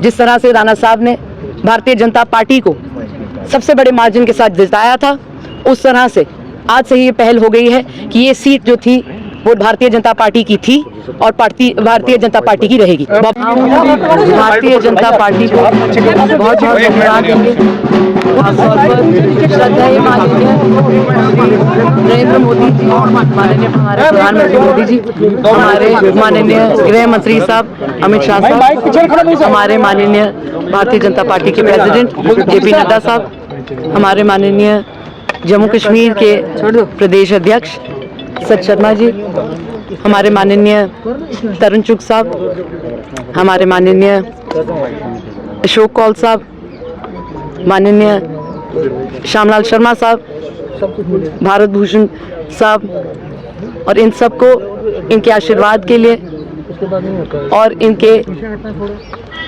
जिस तरह से राणा साहब ने भारतीय जनता पार्टी को सबसे बड़े मार्जिन के साथ जिताया था, उस तरह से आज से ही ये पहल हो गई है कि ये सीट जो थी वो भारतीय जनता पार्टी की थी और भारतीय जनता पार्टी की रहेगी। भारतीय जनता पार्टी को बहुत बहुत धन्यवाद देंगे। श्रद्धाएं माननीय नरेंद्र मोदी जी, माननीय हमारे प्रधानमंत्री मोदी जी, हमारे माननीय गृह मंत्री साहब अमित शाह साहब, हमारे माननीय भारतीय जनता पार्टी के प्रेसिडेंट जेपी नड्डा साहब, हमारे माननीय जम्मू कश्मीर के प्रदेश अध्यक्ष सत शर्मा जी, हमारे माननीय तरुण चुग साहब, हमारे माननीय अशोक कौल साहब, माननीय श्यामलाल शर्मा साहब, भारत भूषण साहब, और इन सबको इनके आशीर्वाद के लिए और इनके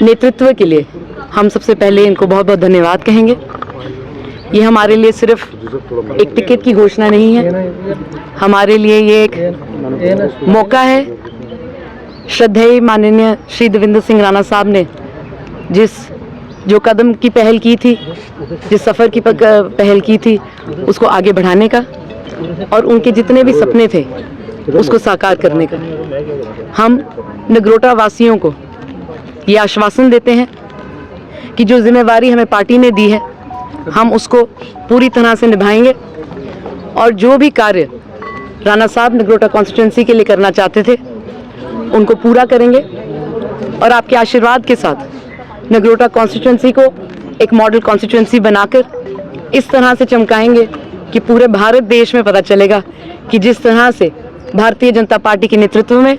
नेतृत्व के लिए हम सबसे पहले इनको बहुत बहुत धन्यवाद कहेंगे। ये हमारे लिए सिर्फ एक टिकट की घोषणा नहीं है, हमारे लिए ये एक मौका है। श्रद्धेय माननीय श्री देवेंद्र सिंह राणा साहब ने जो कदम की पहल की थी, जिस सफ़र की पहल की थी, उसको आगे बढ़ाने का और उनके जितने भी सपने थे उसको साकार करने का। हम नगरोटा वासियों को ये आश्वासन देते हैं कि जो जिम्मेवारी हमें पार्टी ने दी है हम उसको पूरी तरह से निभाएंगे और जो भी कार्य राणा साहब नगरोटा कॉन्स्टिट्यूंसी के लिए करना चाहते थे उनको पूरा करेंगे और आपके आशीर्वाद के साथ नगरोटा कॉन्स्टिट्यूंसी को एक मॉडल कॉन्स्टिट्यूंसी बनाकर इस तरह से चमकाएंगे कि पूरे भारत देश में पता चलेगा कि जिस तरह से भारतीय जनता पार्टी के नेतृत्व में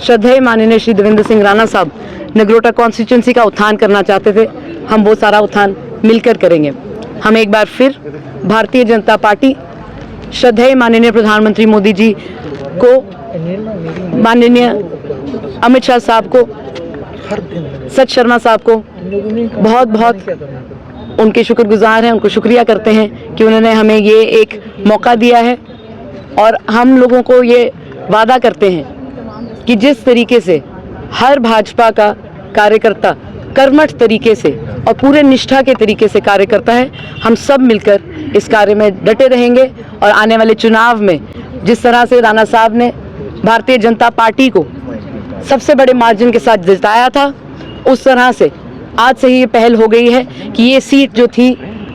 श्रद्धेय माननीय श्री देवेंद्र सिंह राणा साहब नगरोटा कॉन्स्टिट्यूंसी का उत्थान करना चाहते थे, हम वो सारा उत्थान मिलकर करेंगे। हम एक बार फिर भारतीय जनता पार्टी श्रद्धेय माननीय प्रधानमंत्री मोदी जी को, माननीय अमित शाह साहब को, सत शर्मा साहब को बहुत बहुत उनके शुक्रगुजार हैं, उनको शुक्रिया करते हैं कि उन्होंने हमें ये एक मौका दिया है। और हम लोगों को ये वादा करते हैं कि जिस तरीके से हर भाजपा का कार्यकर्ता कर्मठ तरीके से और पूरे निष्ठा के तरीके से कार्य करता है, हम सब मिलकर इस कार्य में डटे रहेंगे और आने वाले चुनाव में जिस तरह से राणा साहब ने भारतीय जनता पार्टी को सबसे बड़े मार्जिन के साथ जिताया था, उस तरह से आज से ही ये पहल हो गई है कि ये सीट जो थी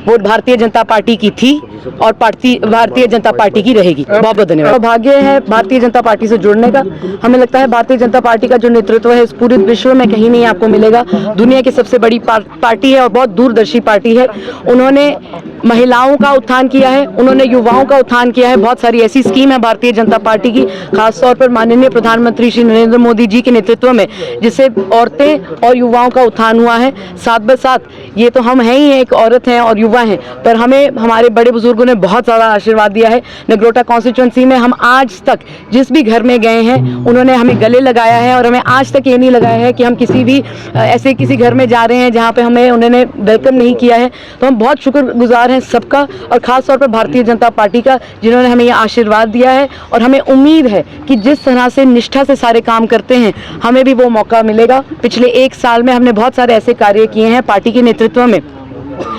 वो भारतीय जनता पार्टी की थी और भारतीय जनता पार्टी की रहेगी। बहुत बहुत धन्यवाद। भाग्य है भारतीय जनता पार्टी से जुड़ने का। हमें लगता है भारतीय जनता पार्टी का जो नेतृत्व है इस पूरे विश्व में कहीं नहीं आपको मिलेगा। दुनिया की सबसे बड़ी पार्टी है और बहुत दूरदर्शी पार्टी है। उन्होंने महिलाओं का उत्थान किया है, उन्होंने युवाओं का उत्थान किया है। बहुत सारी ऐसी स्कीम है भारतीय जनता पार्टी की, खासतौर पर माननीय प्रधानमंत्री श्री नरेंद्र मोदी जी के नेतृत्व में, जिससे औरतें और युवाओं का उत्थान हुआ है। साथ ब साथ ये तो हम हैं ही, एक औरत हैं और युवा हैं, पर हमें हमारे बड़े बुजुर्गों ने बहुत ज़्यादा आशीर्वाद दिया है। नगरोटा कॉन्स्टिट्यूंसी में हम आज तक जिस भी घर में गए हैं उन्होंने हमें गले लगाया है और हमें आज तक ये नहीं लगाया है कि हम किसी भी ऐसे किसी घर में जा रहे हैं जहाँ पे हमें उन्होंने वेलकम नहीं किया है। तो हम बहुत शुक्रगुजार हैं सबका और ख़ास तौर पर भारतीय जनता पार्टी का, जिन्होंने हमें ये आशीर्वाद दिया है। और हमें उम्मीद है कि जिस तरह से निष्ठा से सारे काम करते हैं हमें भी वो मौका मिलेगा। पिछले 1 साल में हमने बहुत सारे ऐसे कार्य किए हैं पार्टी के नेतृत्व में,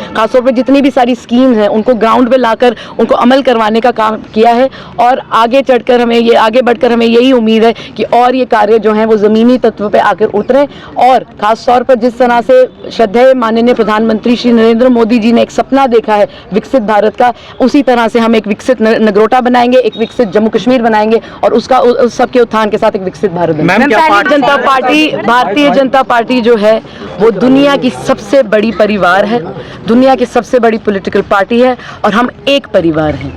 खासतौर पर जितनी भी सारी स्कीम्स हैं उनको ग्राउंड पे लाकर उनको अमल करवाने का काम किया है। और आगे बढ़कर हमें यही उम्मीद है कि और ये कार्य जो हैं वो ज़मीनी तत्व पे आकर उतरें। और खासतौर पर जिस तरह से श्रद्धेय माननीय प्रधानमंत्री श्री नरेंद्र मोदी जी ने एक सपना देखा है विकसित भारत का, उसी तरह से हम एक विकसित नगरोटा बनाएंगे, एक विकसित जम्मू कश्मीर बनाएंगे और उसका सबके उत्थान के साथ एक विकसित भारत बनाएंगे। भारतीय जनता पार्टी जो है वो दुनिया की सबसे बड़ी परिवार है, दुनिया की सबसे बड़ी पॉलिटिकल पार्टी है और हम एक परिवार हैं।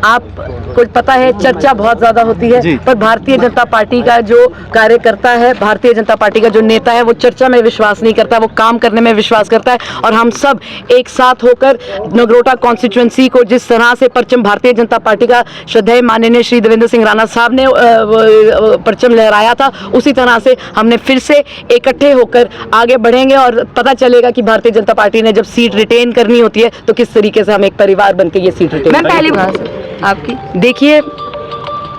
आपको पता है चर्चा बहुत ज़्यादा होती है, पर भारतीय जनता पार्टी का जो कार्यकर्ता है, भारतीय जनता पार्टी का जो नेता है वो चर्चा में विश्वास नहीं करता, वो काम करने में विश्वास करता है। और हम सब एक साथ होकर नगरोटा कॉन्स्टिट्यूंसी को जिस तरह से परचम भारतीय जनता पार्टी का श्रद्धेय माननीय श्री देवेंद्र सिंह राणा साहब ने परचम लहराया था, उसी तरह से हमने फिर से इकट्ठे होकर आगे बढ़ेंगे और पता चलेगा कि भारतीय जनता पार्टी ने जब सीट रिटेन करनी होती है तो किस तरीके से हम एक परिवार बनकर ये सीट रिटेन। मैं पहली बात आपकी देखिए,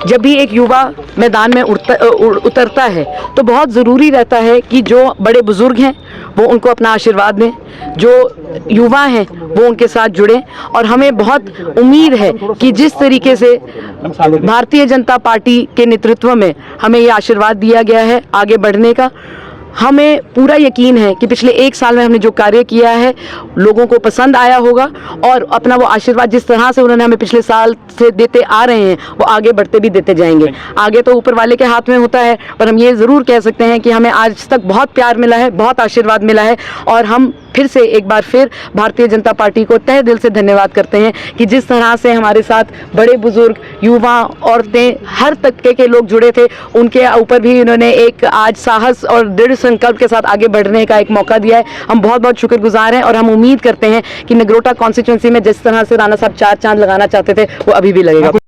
जब भी एक युवा मैदान में उतरता है तो बहुत ज़रूरी रहता है कि जो बड़े बुजुर्ग हैं वो उनको अपना आशीर्वाद दें, जो युवा हैं वो उनके साथ जुड़ें। और हमें बहुत उम्मीद है कि जिस तरीके से भारतीय जनता पार्टी के नेतृत्व में हमें ये आशीर्वाद दिया गया है आगे बढ़ने का, हमें पूरा यकीन है कि पिछले 1 साल में हमने जो कार्य किया है लोगों को पसंद आया होगा और अपना वो आशीर्वाद जिस तरह से उन्होंने हमें पिछले साल से देते आ रहे हैं वो आगे बढ़ते भी देते जाएंगे। आगे तो ऊपर वाले के हाथ में होता है, पर हम ये ज़रूर कह सकते हैं कि हमें आज तक बहुत प्यार मिला है, बहुत आशीर्वाद मिला है और हम फिर से एक बार फिर भारतीय जनता पार्टी को तहे दिल से धन्यवाद करते हैं कि जिस तरह से हमारे साथ बड़े बुजुर्ग, युवा, औरतें, हर तबके के लोग जुड़े थे, उनके ऊपर भी उन्होंने एक आज साहस और दृढ़ संकल्प के साथ आगे बढ़ने का एक मौका दिया है। हम बहुत बहुत शुक्रगुजार हैं और हम उम्मीद करते हैं कि नगरोटा कॉन्स्टिट्यूंसी में जिस तरह से राणा साहब 4 चांद लगाना चाहते थे वो अभी भी लगेगा।